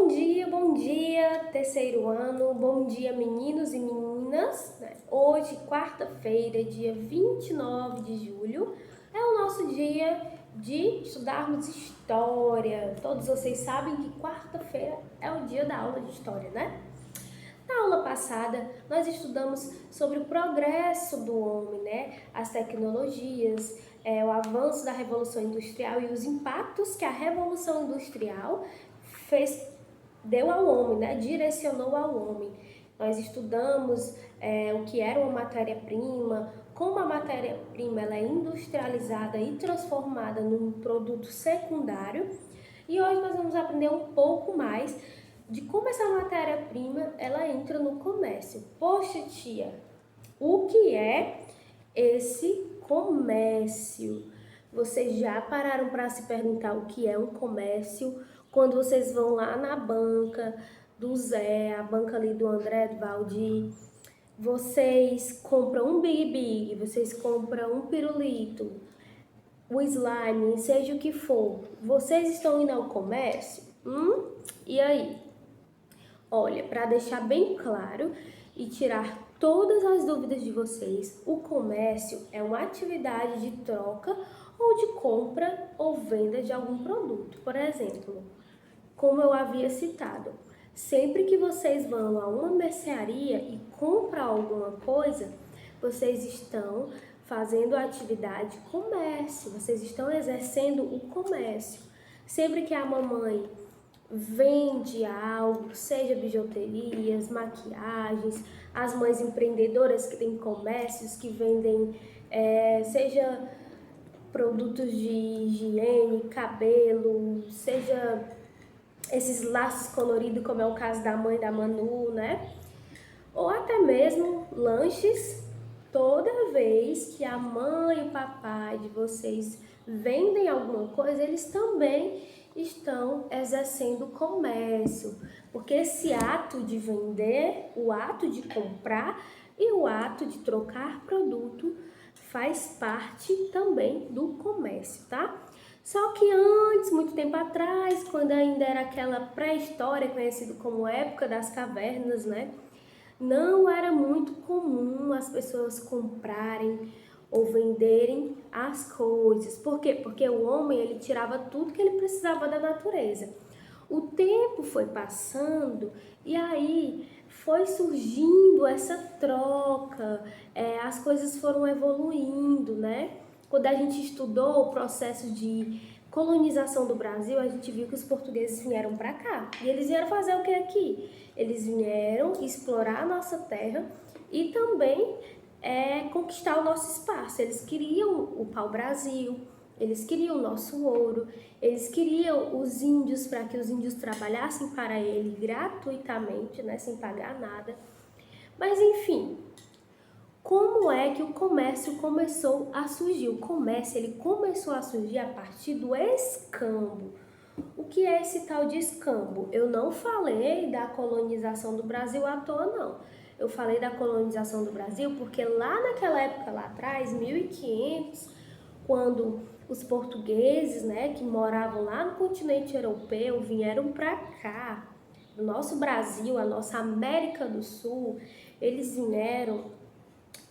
Bom dia, terceiro ano, bom dia meninos e meninas. Hoje, quarta-feira, dia 29 de julho, é o nosso dia de estudarmos história. Todos vocês sabem que quarta-feira é o dia da aula de história, né? Na aula passada, nós estudamos sobre o progresso do homem, né? As tecnologias, o avanço da Revolução Industrial e os impactos que a Revolução Industrial deu ao homem, né? Direcionou ao homem. Nós estudamos o que era uma matéria-prima, como a matéria-prima ela é industrializada e transformada num produto secundário. E hoje nós vamos aprender um pouco mais de como essa matéria-prima ela entra no comércio. Poxa, tia, o que é esse comércio? Vocês já pararam para se perguntar o que é um comércio? Quando vocês vão lá na banca do Zé, a banca ali do André, do Valdir, vocês compram um Big Big, vocês compram um pirulito, o slime, seja o que for. Vocês estão indo ao comércio? E aí? Olha, para deixar bem claro e tirar todas as dúvidas de vocês, o comércio é uma atividade de troca ou de compra ou venda de algum produto. Por exemplo, como eu havia citado, sempre que vocês vão a uma mercearia e compram alguma coisa, vocês estão fazendo a atividade comércio, vocês estão exercendo o comércio. Sempre que a mamãe vende algo, seja bijuterias, maquiagens, as mães empreendedoras que têm comércios que vendem, seja produtos de higiene, cabelo, seja esses laços coloridos, como é o caso da mãe da Manu, né? Ou até mesmo lanches. Toda vez que a mãe e o papai de vocês vendem alguma coisa, eles também estão exercendo comércio, porque esse ato de vender, o ato de comprar e o ato de trocar produto faz parte também do comércio, tá? Só que antes, muito tempo atrás, quando ainda era aquela pré-história conhecida como época das cavernas, né? Não era muito comum as pessoas comprarem ou venderem as coisas. Por quê? Porque o homem ele tirava tudo que ele precisava da natureza. O tempo foi passando e aí foi surgindo essa troca, as coisas foram evoluindo, né? Quando a gente estudou o processo de colonização do Brasil, a gente viu que os portugueses vieram para cá. E eles vieram fazer o que aqui? Eles vieram explorar a nossa terra e também conquistar o nosso espaço. Eles queriam o pau-brasil, eles queriam o nosso ouro, eles queriam os índios para que os índios trabalhassem para ele gratuitamente, né, sem pagar nada. Mas enfim, como é que o comércio começou a surgir? O comércio ele começou a surgir a partir do escambo. O que é esse tal de escambo? Eu não falei da colonização do Brasil à toa, não. Eu falei da colonização do Brasil porque lá naquela época, lá atrás, 1500, quando os portugueses, né, que moravam lá no continente europeu, vieram para cá, no nosso Brasil, a nossa América do Sul, eles vieram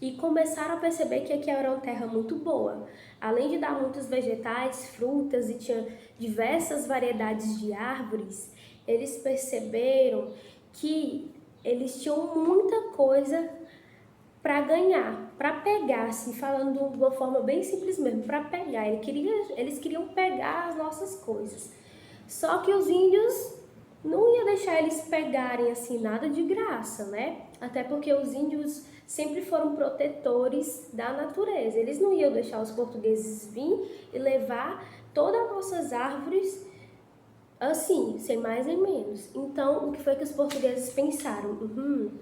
e começaram a perceber que aqui era uma terra muito boa. Além de dar muitos vegetais, frutas e tinha diversas variedades de árvores, eles perceberam que eles tinham muita coisa para ganhar, para pegar, assim, falando de uma forma bem simples mesmo, para pegar. Eles queriam pegar as nossas coisas. Só que os índios não iam deixar eles pegarem assim nada de graça, né? Até porque os índios sempre foram protetores da natureza. Eles não iam deixar os portugueses vir e levar todas as nossas árvores assim, sem mais nem menos. Então, o que foi que os portugueses pensaram?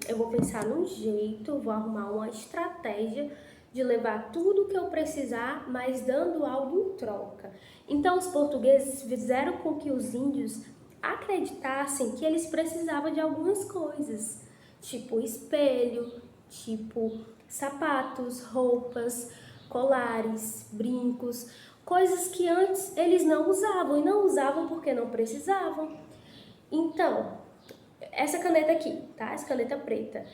Eu vou pensar num jeito, vou arrumar uma estratégia de levar tudo o que eu precisar, mas dando algo em troca. Então, os portugueses fizeram com que os índios acreditassem que eles precisavam de algumas coisas, tipo espelho, tipo sapatos, roupas, colares, brincos, coisas que antes eles não usavam, e não usavam porque não precisavam. Então, essa caneta aqui, tá? Essa caneta preta.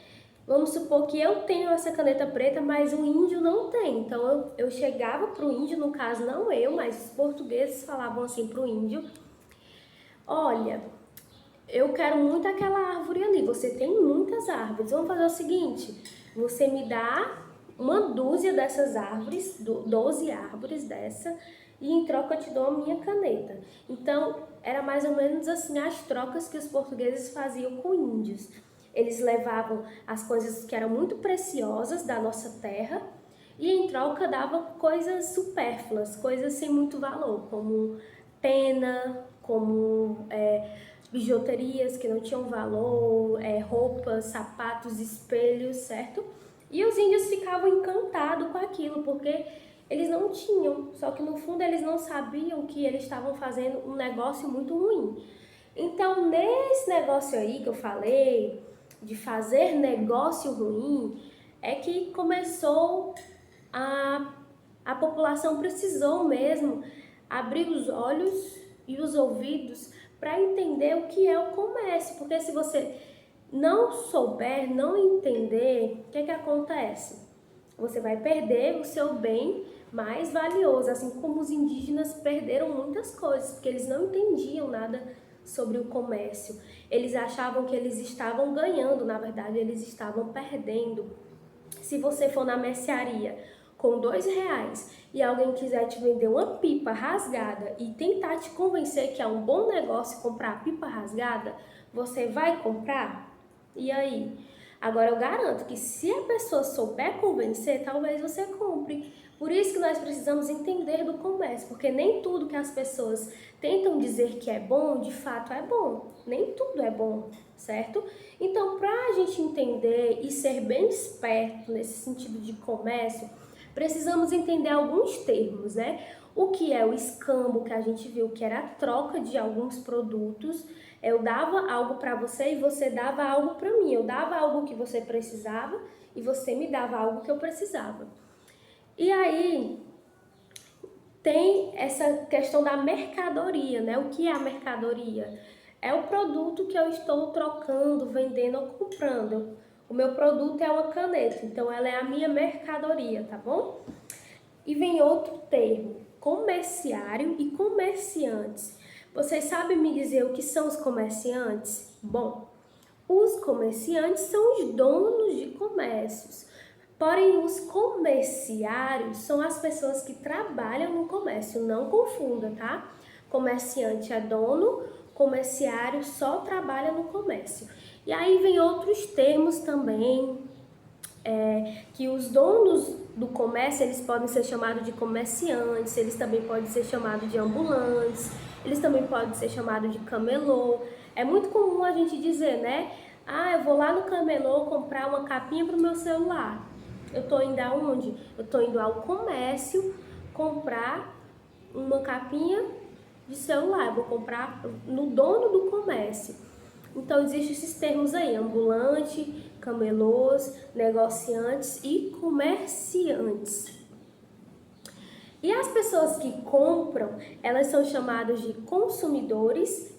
Vamos supor que eu tenho essa caneta preta, mas o índio não tem. Então, eu chegava pro índio, no caso não eu, mas os portugueses falavam assim pro índio: olha, eu quero muito aquela árvore ali, você tem muitas árvores. Vamos fazer o seguinte, você me dá uma dúzia dessas árvores, 12 árvores dessa, e em troca eu te dou a minha caneta. Então, era mais ou menos assim as trocas que os portugueses faziam com índios. Eles levavam as coisas que eram muito preciosas da nossa terra e em troca davam coisas supérfluas, coisas sem muito valor, como pena, como bijuterias que não tinham valor, roupas, sapatos, espelhos, certo? E os índios ficavam encantados com aquilo, porque eles não tinham, só que no fundo eles não sabiam que eles estavam fazendo um negócio muito ruim. Então, nesse negócio aí que eu falei, de fazer negócio ruim, é que começou a população precisou mesmo abrir os olhos e os ouvidos para entender o que é o comércio, porque se você não souber, não entender, o que acontece? Você vai perder o seu bem mais valioso, assim como os indígenas perderam muitas coisas, porque eles não entendiam nada sobre o comércio. Eles achavam que eles estavam ganhando, na verdade eles estavam perdendo. Se você for na mercearia com R$2 e alguém quiser te vender uma pipa rasgada e tentar te convencer que é um bom negócio comprar a pipa rasgada, você vai comprar? E aí? Agora eu garanto que se a pessoa souber convencer, talvez você compre. Por isso que nós precisamos entender do comércio, porque nem tudo que as pessoas tentam dizer que é bom, de fato é bom. Nem tudo é bom, certo? Então, para a gente entender e ser bem esperto nesse sentido de comércio, precisamos entender alguns termos, né? O que é o escambo, que a gente viu que era a troca de alguns produtos. Eu dava algo para você e você dava algo para mim. Eu dava algo que você precisava e você me dava algo que eu precisava. E aí tem essa questão da mercadoria, né? O que é a mercadoria? É o produto que eu estou trocando, vendendo ou comprando. O meu produto é uma caneta, então ela é a minha mercadoria, tá bom? E vem outro termo, comerciário e comerciantes. Vocês sabem me dizer o que são os comerciantes? Bom, os comerciantes são os donos de comércios. Porém, os comerciários são as pessoas que trabalham no comércio. Não confunda, tá? Comerciante é dono, comerciário só trabalha no comércio. E aí vem outros termos também, que os donos do comércio, eles podem ser chamados de comerciantes, eles também podem ser chamados de ambulantes, eles também podem ser chamados de camelô. É muito comum a gente dizer, né? Ah, eu vou lá no camelô comprar uma capinha para o meu celular. Eu tô indo aonde? Eu tô indo ao comércio comprar uma capinha de celular. Eu vou comprar no dono do comércio. Então, existem esses termos aí, ambulante, camelôs, negociantes e comerciantes. E as pessoas que compram, elas são chamadas de consumidores,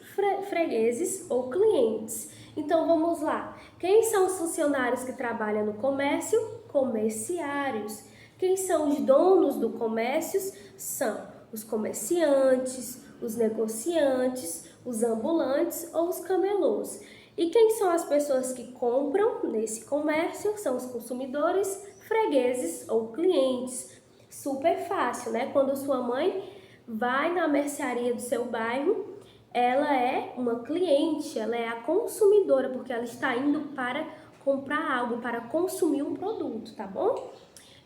fregueses ou clientes. Então, vamos lá. Quem são os funcionários que trabalham no comércio? Comerciários. Quem são os donos do comércio? São os comerciantes, os negociantes, os ambulantes ou os camelôs. E quem são as pessoas que compram nesse comércio? São os consumidores, fregueses ou clientes. Super fácil, né? Quando sua mãe vai na mercearia do seu bairro, ela é uma cliente, ela é a consumidora, porque ela está indo para comprar algo, para consumir um produto, tá bom?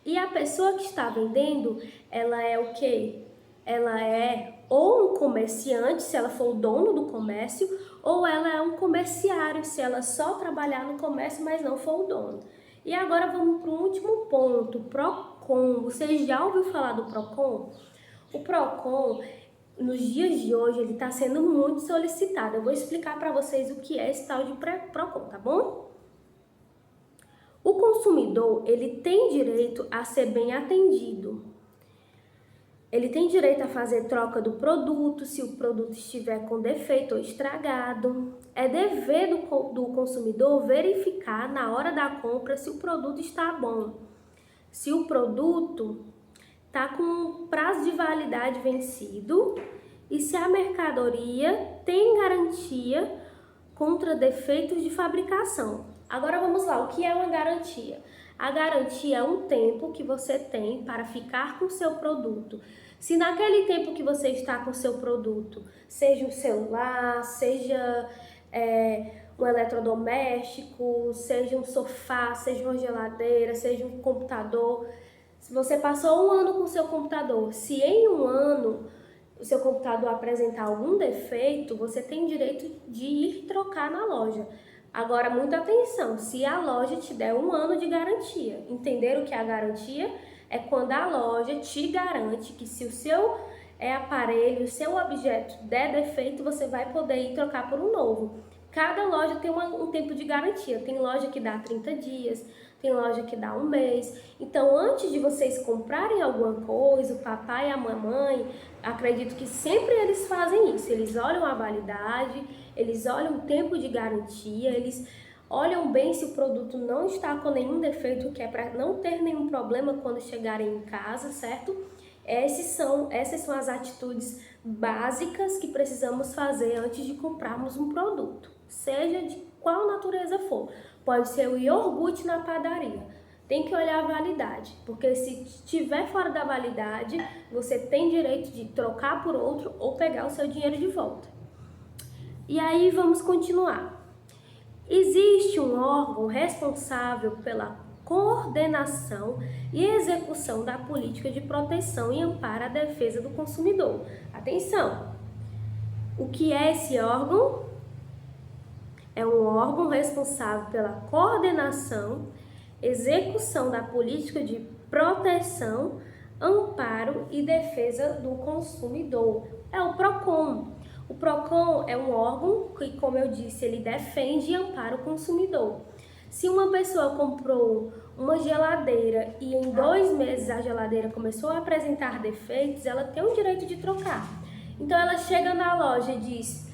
E a pessoa que está vendendo, ela é o quê? Ela é ou um comerciante, se ela for o dono do comércio, ou ela é um comerciário, se ela só trabalhar no comércio, mas não for o dono. E agora vamos para o último ponto, o PROCON. Você já ouviu falar do PROCON? O PROCON, nos dias de hoje, ele está sendo muito solicitado. Eu vou explicar para vocês o que é esse tal de PROCON, tá bom? O consumidor, ele tem direito a ser bem atendido. Ele tem direito a fazer troca do produto se o produto estiver com defeito ou estragado. É dever do consumidor verificar na hora da compra se o produto está bom. Se o produto está com prazo de validade vencido e se a mercadoria tem garantia contra defeitos de fabricação. Agora vamos lá, o que é uma garantia? A garantia é um tempo que você tem para ficar com o seu produto. Se naquele tempo que você está com o seu produto, seja um celular, seja um eletrodoméstico, seja um sofá, seja uma geladeira, seja um computador, se você passou um ano com o seu computador, se em um ano o seu computador apresentar algum defeito, você tem direito de ir trocar na loja. Agora, muita atenção, se a loja te der um ano de garantia. Entenderam o que é a garantia? É quando a loja te garante que se o seu aparelho, o seu objeto der defeito, você vai poder ir trocar por um novo. Cada loja tem um tempo de garantia. Tem loja que dá 30 dias, tem loja que dá um mês. Então, antes de vocês comprarem alguma coisa, o papai e a mamãe, acredito que sempre eles fazem isso. Eles olham a validade, eles olham o tempo de garantia, eles olham bem se o produto não está com nenhum defeito, que é para não ter nenhum problema quando chegarem em casa, certo? Essas são as atitudes básicas que precisamos fazer antes de comprarmos um produto, seja de qual natureza for. Pode ser o iogurte na padaria. Tem que olhar a validade, porque se estiver fora da validade, você tem direito de trocar por outro ou pegar o seu dinheiro de volta. E aí vamos continuar. Existe um órgão responsável pela coordenação e execução da política de proteção e amparo à defesa do consumidor. Atenção! O que é esse órgão? É um órgão responsável pela coordenação, execução da política de proteção, amparo e defesa do consumidor. É o PROCON. O PROCON é um órgão que, como eu disse, ele defende e ampara o consumidor. Se uma pessoa comprou uma geladeira e em 2 meses a geladeira começou a apresentar defeitos, ela tem o direito de trocar. Então ela chega na loja e diz: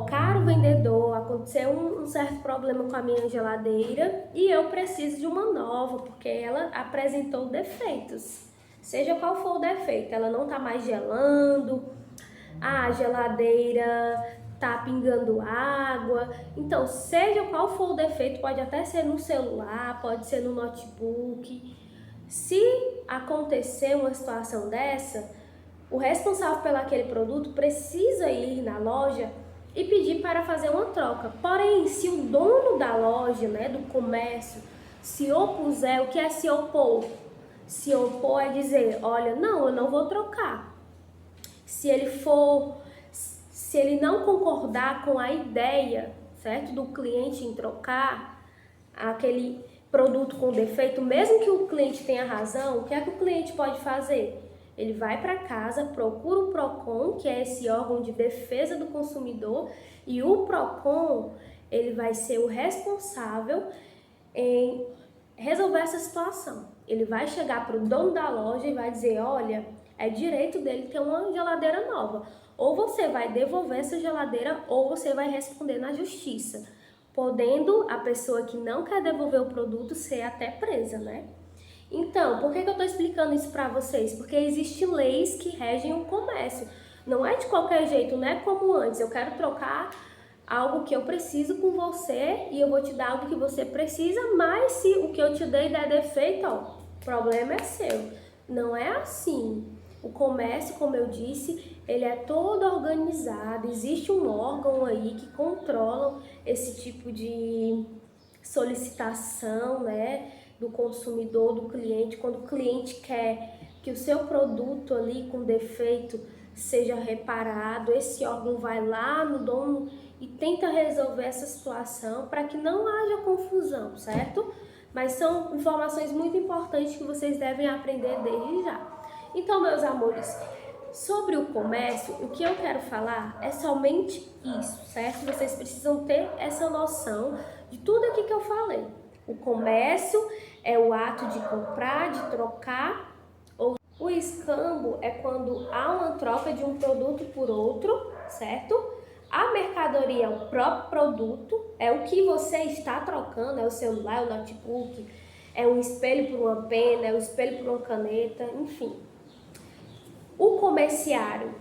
caro vendedor, aconteceu um certo problema com a minha geladeira e eu preciso de uma nova, porque ela apresentou defeitos. Seja qual for o defeito, ela não está mais gelando, a geladeira tá pingando água. Então, seja qual for o defeito, pode até ser no celular, pode ser no notebook. Se acontecer uma situação dessa, o responsável pelo aquele produto precisa ir na loja e pedir para fazer uma troca. Porém, se o dono da loja, do comércio, se opuser, o que é se opor? Se opor é dizer: olha, não, eu não vou trocar. Se ele não concordar com a ideia, certo, do cliente em trocar aquele produto com defeito, mesmo que o cliente tenha razão, o que é que o cliente pode fazer? Ele vai para casa, procura o PROCON, que é esse órgão de defesa do consumidor, e o PROCON, ele vai ser o responsável em resolver essa situação. Ele vai chegar para o dono da loja e vai dizer: olha, é direito dele ter uma geladeira nova. Ou você vai devolver essa geladeira ou você vai responder na justiça, podendo a pessoa que não quer devolver o produto ser até presa, Então, por que eu estou explicando isso para vocês? Porque existem leis que regem o comércio. Não é de qualquer jeito, não é como antes. Eu quero trocar algo que eu preciso com você e eu vou te dar algo que você precisa, mas se o que eu te dei der defeito, o problema é seu. Não é assim. O comércio, como eu disse, ele é todo organizado. Existe um órgão aí que controla esse tipo de solicitação, do consumidor, do cliente. Quando o cliente quer que o seu produto ali com defeito seja reparado, esse órgão vai lá no dono e tenta resolver essa situação para que não haja confusão, certo? Mas são informações muito importantes que vocês devem aprender desde já. Então, meus amores, sobre o comércio, o que eu quero falar é somente isso, certo? Vocês precisam ter essa noção de tudo aqui que eu falei. O comércio é o ato de comprar, de trocar ou O escambo é quando há uma troca de um produto por outro, certo? A mercadoria é o próprio produto, é o que você está trocando, é o celular, é o notebook, é um espelho por uma pena, é um espelho por uma caneta, enfim. O comerciário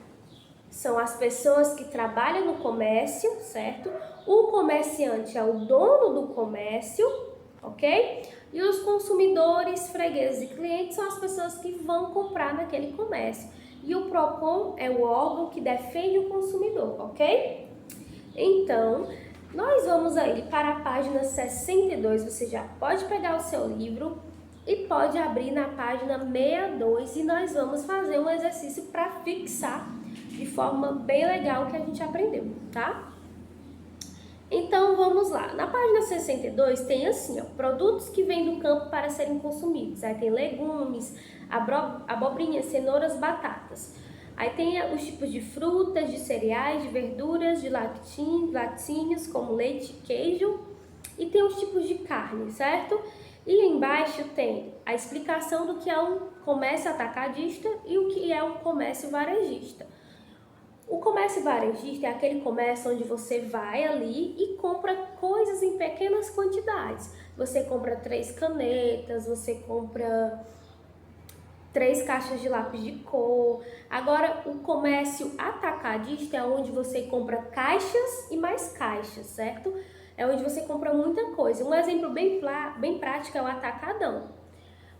são as pessoas que trabalham no comércio, certo? O comerciante é o dono do comércio, ok? E os consumidores, fregueses e clientes são as pessoas que vão comprar naquele comércio. E o PROCON é o órgão que defende o consumidor, ok? Então, nós vamos aí para a página 62, você já pode pegar o seu livro e pode abrir na página 62 e nós vamos fazer um exercício para fixar de forma bem legal o que a gente aprendeu, tá? Então vamos lá, na página 62 tem assim, ó, produtos que vêm do campo para serem consumidos. Aí tem legumes, abobrinhas, cenouras, batatas. Aí tem os tipos de frutas, de cereais, de verduras, de laticínios, como leite e queijo. E tem os tipos de carne, certo? E embaixo tem a explicação do que é um comércio atacadista e o que é um comércio varejista. O comércio varejista é aquele comércio onde você vai ali e compra coisas em pequenas quantidades. Você compra 3 canetas, você compra 3 caixas de lápis de cor. Agora, o comércio atacadista é onde você compra caixas e mais caixas, certo? É onde você compra muita coisa. Um exemplo bem prático é o atacadão.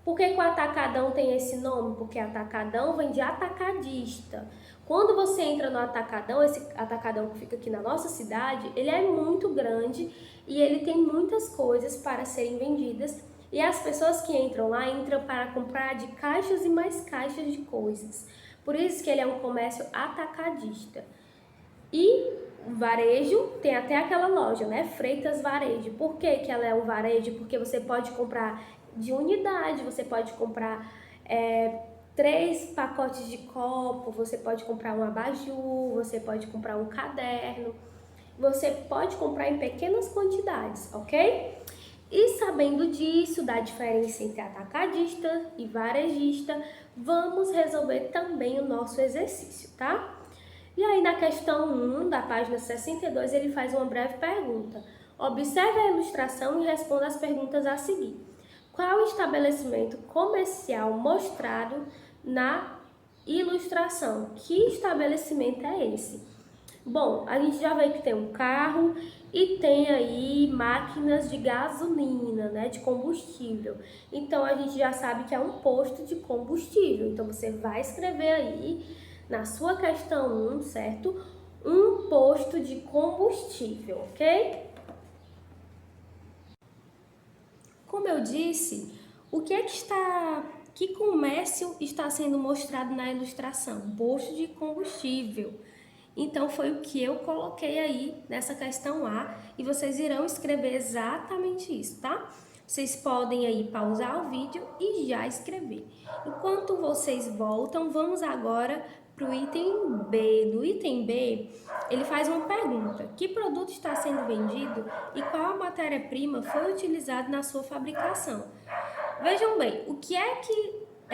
Por que o atacadão tem esse nome? Porque atacadão vem de atacadista. Quando você entra no atacadão, esse atacadão que fica aqui na nossa cidade, ele é muito grande e ele tem muitas coisas para serem vendidas. E as pessoas que entram lá, entram para comprar de caixas e mais caixas de coisas. Por isso que ele é um comércio atacadista. E o varejo tem até aquela loja, né? Freitas Varejo. Por que que ela é um varejo? Porque você pode comprar de unidade, você pode comprar 3 pacotes de copo, você pode comprar um abajur, você pode comprar um caderno, você pode comprar em pequenas quantidades, ok? E sabendo disso, da diferença entre atacadista e varejista, vamos resolver também o nosso exercício, tá? E aí na questão 1 da página 62, ele faz uma breve pergunta. Observe a ilustração e responda as perguntas a seguir. Qual o estabelecimento comercial mostrado na ilustração? Que estabelecimento é esse? Bom, a gente já vê que tem um carro e tem aí máquinas de gasolina, né, de combustível. Então, a gente já sabe que é um posto de combustível. Então, você vai escrever aí na sua questão 1, certo? Um posto de combustível, ok? Como eu disse, o que é que comércio está sendo mostrado na ilustração? Posto de combustível. Então foi o que eu coloquei aí nessa questão A e vocês irão escrever exatamente isso, tá? Vocês podem aí pausar o vídeo e já escrever. Enquanto vocês voltam, vamos agora para o item B. No item B, ele faz uma pergunta: que produto está sendo vendido e qual a matéria-prima foi utilizada na sua fabricação? Vejam bem, o que é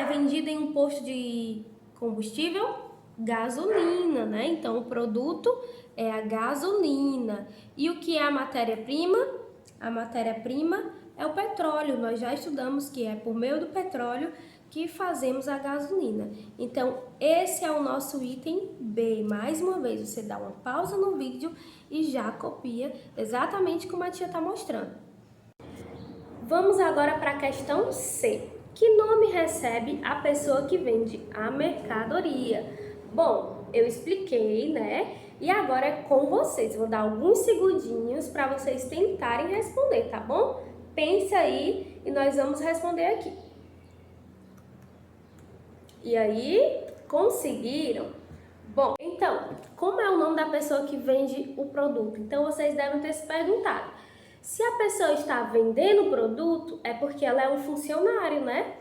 vendido em um posto de combustível? Gasolina, né? Então, o produto é a gasolina. E o que é a matéria-prima? A matéria-prima é o petróleo. Nós já estudamos que é por meio do petróleo que fazemos a gasolina. Então, esse é o nosso item B. Mais uma vez, você dá uma pausa no vídeo e já copia exatamente como a tia está mostrando. Vamos agora para a questão C. Que nome recebe a pessoa que vende a mercadoria? Bom, eu expliquei, né? E agora é com vocês. Vou dar alguns segundinhos para vocês tentarem responder, tá bom? Pense aí e nós vamos responder aqui. E aí, conseguiram? Bom, então, como é o nome da pessoa que vende o produto? Então, vocês devem ter se perguntado. Se a pessoa está vendendo o produto, é porque ela é um funcionário, né?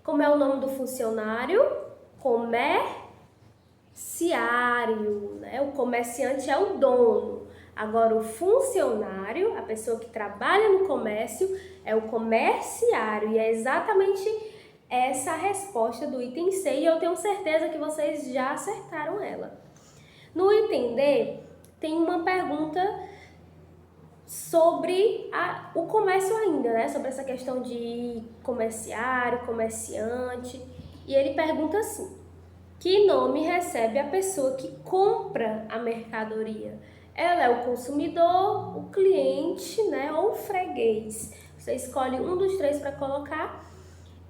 Como é o nome do funcionário? Comerciário, né? O comerciante é o dono. Agora, o funcionário, a pessoa que trabalha no comércio, é o comerciário. E é exatamente essa resposta do item C e eu tenho certeza que vocês já acertaram ela. No item D, tem uma pergunta sobre o comércio ainda, né? Sobre essa questão de comerciário, comerciante. E ele pergunta assim: que nome recebe a pessoa que compra a mercadoria? Ela é o consumidor, o cliente, né? Ou o freguês? Você escolhe um dos três para colocar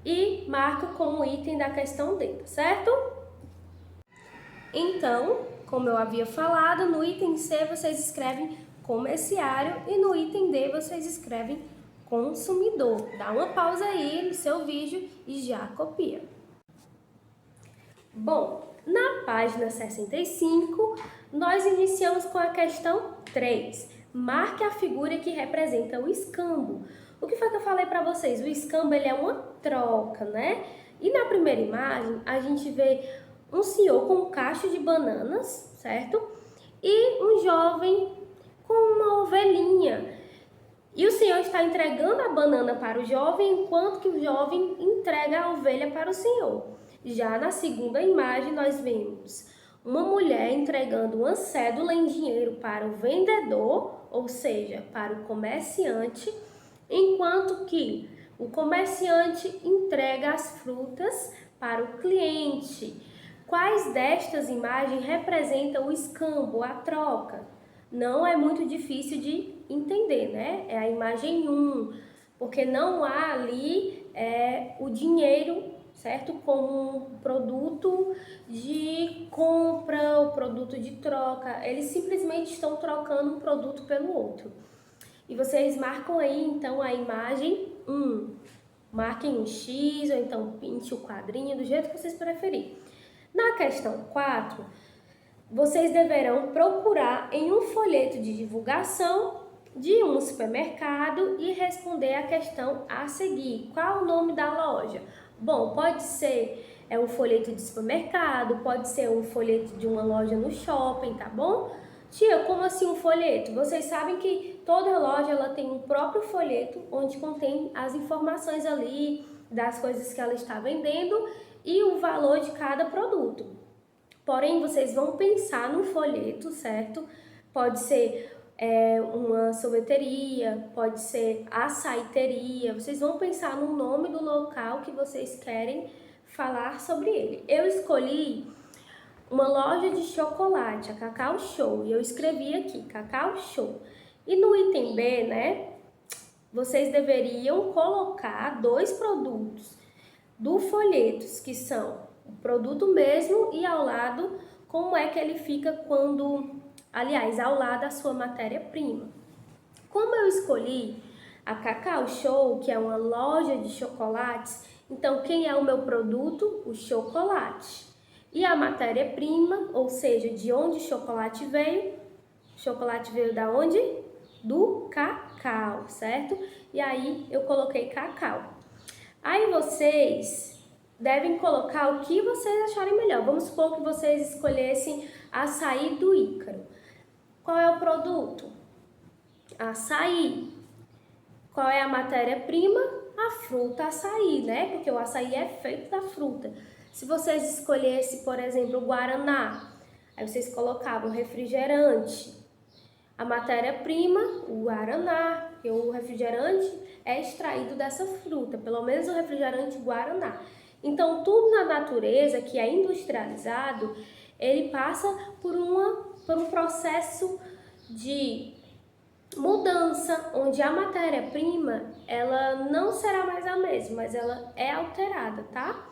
e marca como item da questão D, certo? Então, como eu havia falado, no item C vocês escrevem comerciário e no item D vocês escrevem consumidor. Dá uma pausa aí no seu vídeo e já copia. Bom, na página 65, nós iniciamos com a questão 3. Marque a figura que representa o escambo. O que foi que eu falei para vocês? O escambo ele é uma troca, né? E na primeira imagem, a gente vê um senhor com um cacho de bananas, certo? E um jovem com uma ovelhinha. E o senhor está entregando a banana para o jovem, enquanto que o jovem entrega a ovelha para o senhor. Já na segunda imagem, nós vemos uma mulher entregando uma cédula em dinheiro para o vendedor, ou seja, para o comerciante, enquanto que o comerciante entrega as frutas para o cliente. Quais destas imagens representam o escambo, a troca? Não é muito difícil de entender, né? É a imagem 1, porque não há ali o dinheiro, certo? Como um produto de compra, o produto de troca. Eles simplesmente estão trocando um produto pelo outro. E vocês marcam aí, então, a imagem 1. Marquem um X ou então pinte o quadrinho do jeito que vocês preferirem. Na questão 4, vocês deverão procurar em um folheto de divulgação de um supermercado e responder a questão a seguir. Qual o nome da loja? Bom, pode ser um folheto de supermercado, pode ser um folheto de uma loja no shopping, tá bom? Tia, como assim um folheto? Vocês sabem que toda loja ela tem um próprio folheto onde contém as informações ali das coisas que ela está vendendo e o valor de cada produto. Porém, vocês vão pensar no folheto, certo? Pode ser uma sorveteria, pode ser açaiteria. Vocês vão pensar no nome do local que vocês querem falar sobre ele. Eu escolhi uma loja de chocolate, a Cacau Show, e eu escrevi aqui, Cacau Show. E no item B, né, vocês deveriam colocar 2 produtos do folheto, que são o produto mesmo e ao lado como é que ele fica quando, aliás, ao lado da sua matéria-prima. Como eu escolhi a Cacau Show, que é uma loja de chocolates, então quem é o meu produto? O chocolate. E a matéria-prima, ou seja, de onde o chocolate veio? O chocolate veio da onde? Do cacau, certo? E aí eu coloquei cacau. Aí vocês devem colocar o que vocês acharem melhor. Vamos supor que vocês escolhessem açaí do Ícaro. Qual é o produto? Açaí. Qual é a matéria-prima? A fruta açaí, né? Porque o açaí é feito da fruta. Se vocês escolhessem, por exemplo, o guaraná, aí vocês colocavam refrigerante. A matéria-prima, o guaraná, porque o refrigerante é extraído dessa fruta, pelo menos o refrigerante guaraná. Então, tudo na natureza que é industrializado, ele passa por um processo de mudança, onde a matéria-prima, ela não será mais a mesma, mas ela é alterada, tá?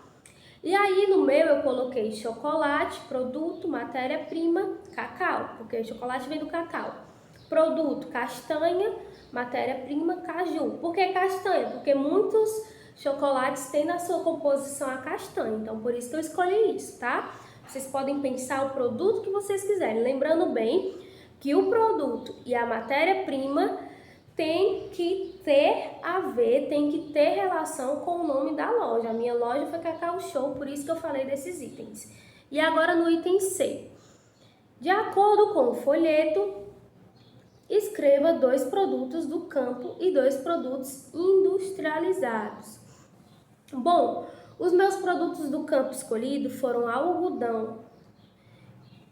E aí no meu eu coloquei chocolate, produto, matéria-prima, cacau, porque o chocolate vem do cacau. Produto, castanha, matéria-prima, caju. Por que castanha? Porque muitos chocolates têm na sua composição a castanha, então por isso que eu escolhi isso, tá? Vocês podem pensar o produto que vocês quiserem, lembrando bem que o produto e a matéria-prima tem que ter a ver, tem que ter relação com o nome da loja. A minha loja foi Cacau Show, por isso que eu falei desses itens. E agora no item C. De acordo com o folheto, escreva 2 produtos do campo e 2 produtos industrializados. Bom, Os meus produtos do campo escolhido foram algodão.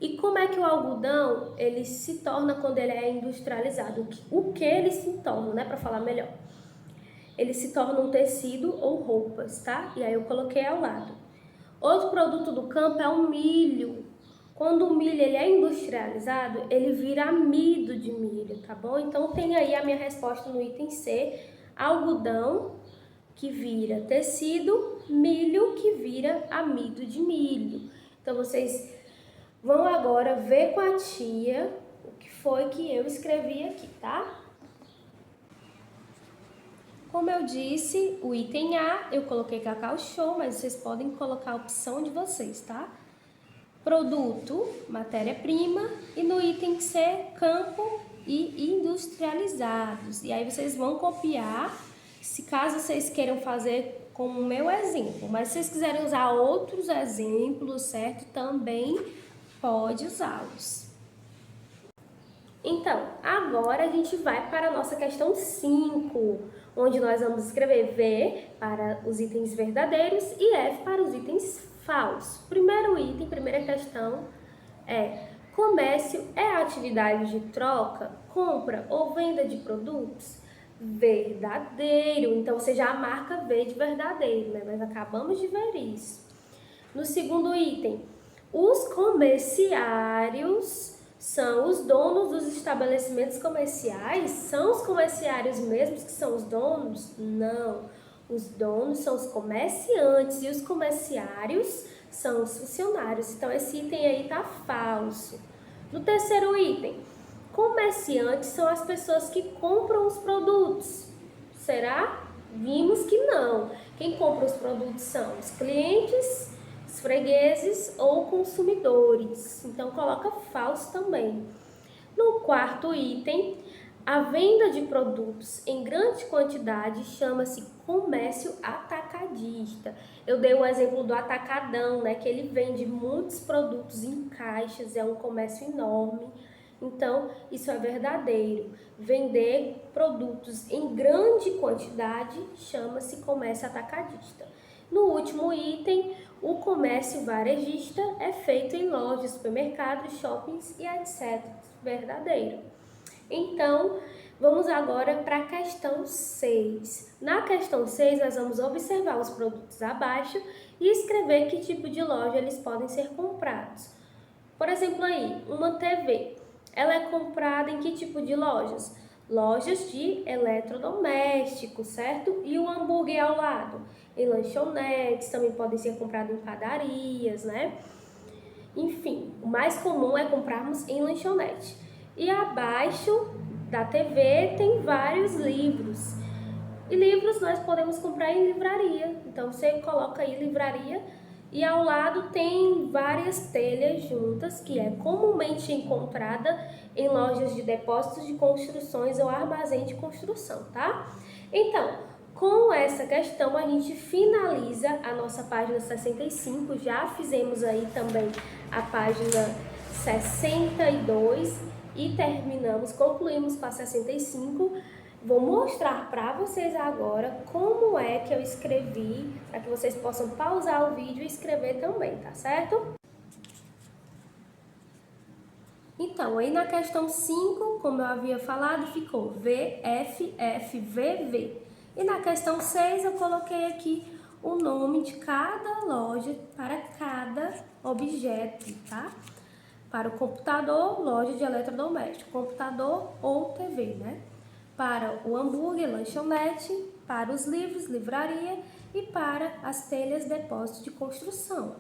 E como é que o algodão ele se torna quando ele é industrializado? O que ele se torna, né, para falar melhor? Ele se torna um tecido ou roupas, tá? E aí eu coloquei ao lado. Outro produto do campo é o milho. Quando o milho ele é industrializado, ele vira amido de milho, tá bom? Então tem aí a minha resposta no item C, algodão que vira tecido, milho que vira amido de milho. Então vocês vão agora ver com a tia o que foi que eu escrevi aqui, tá? Como eu disse, o item A eu coloquei Cacau Show, mas vocês podem colocar a opção de vocês, tá? Produto, matéria-prima, e no item C, campo e industrializados. E aí vocês vão copiar, se caso vocês queiram fazer com o meu exemplo, mas se vocês quiserem usar outros exemplos, certo? Também pode usá-los. Então, agora a gente vai para a nossa questão 5, onde nós vamos escrever V para os itens verdadeiros e F para os itens falsos. Primeiro item, primeira questão é: comércio é a atividade de troca, compra ou venda de produtos? Verdadeiro. Então, você já marca V de verdadeiro, né? Nós acabamos de ver isso. No segundo item, os comerciários são os donos dos estabelecimentos comerciais? São os comerciários mesmos que são os donos? Não. Os donos são os comerciantes e os comerciários são os funcionários. Então, esse item aí tá falso. No terceiro item, comerciantes são as pessoas que compram os produtos. Será? Vimos que não. Quem compra os produtos são os clientes, os fregueses ou consumidores. Então, coloca falso também. No quarto item, a venda de produtos em grande quantidade chama-se comércio atacadista. Eu dei o exemplo do atacadão, né? Que ele vende muitos produtos em caixas, é um comércio enorme. Então, isso é verdadeiro. Vender produtos em grande quantidade chama-se comércio atacadista. No último item, o comércio varejista é feito em lojas, supermercados, shoppings e etc. Verdadeiro. Então, vamos agora para a questão 6. Na questão 6, nós vamos observar os produtos abaixo e escrever que tipo de loja eles podem ser comprados. Por exemplo, aí, uma TV. Ela é comprada em que tipo de lojas? Lojas de eletrodomésticos, certo? E o hambúrguer ao lado? Em lanchonetes, também podem ser comprados em padarias, né? Enfim, o mais comum é comprarmos em lanchonete. E abaixo da TV tem vários livros. E livros nós podemos comprar em livraria. Então você coloca aí livraria e ao lado tem várias telhas juntas, que é comumente encontrada em lojas de depósitos de construções ou armazém de construção, tá? Então, com essa questão a gente finaliza a nossa página 65, já fizemos aí também a página 62 e terminamos, concluímos com a 65. Vou mostrar para vocês agora como é que eu escrevi, para que vocês possam pausar o vídeo e escrever também, tá certo? Então, aí na questão 5, como eu havia falado, ficou V, F, F, V, V. E na questão 6, eu coloquei aqui o nome de cada loja para cada objeto, tá? Para o computador, loja de eletrodoméstico, computador ou TV, né? Para o hambúrguer, lanchonete, para os livros, livraria e para as telhas, depósito de construção.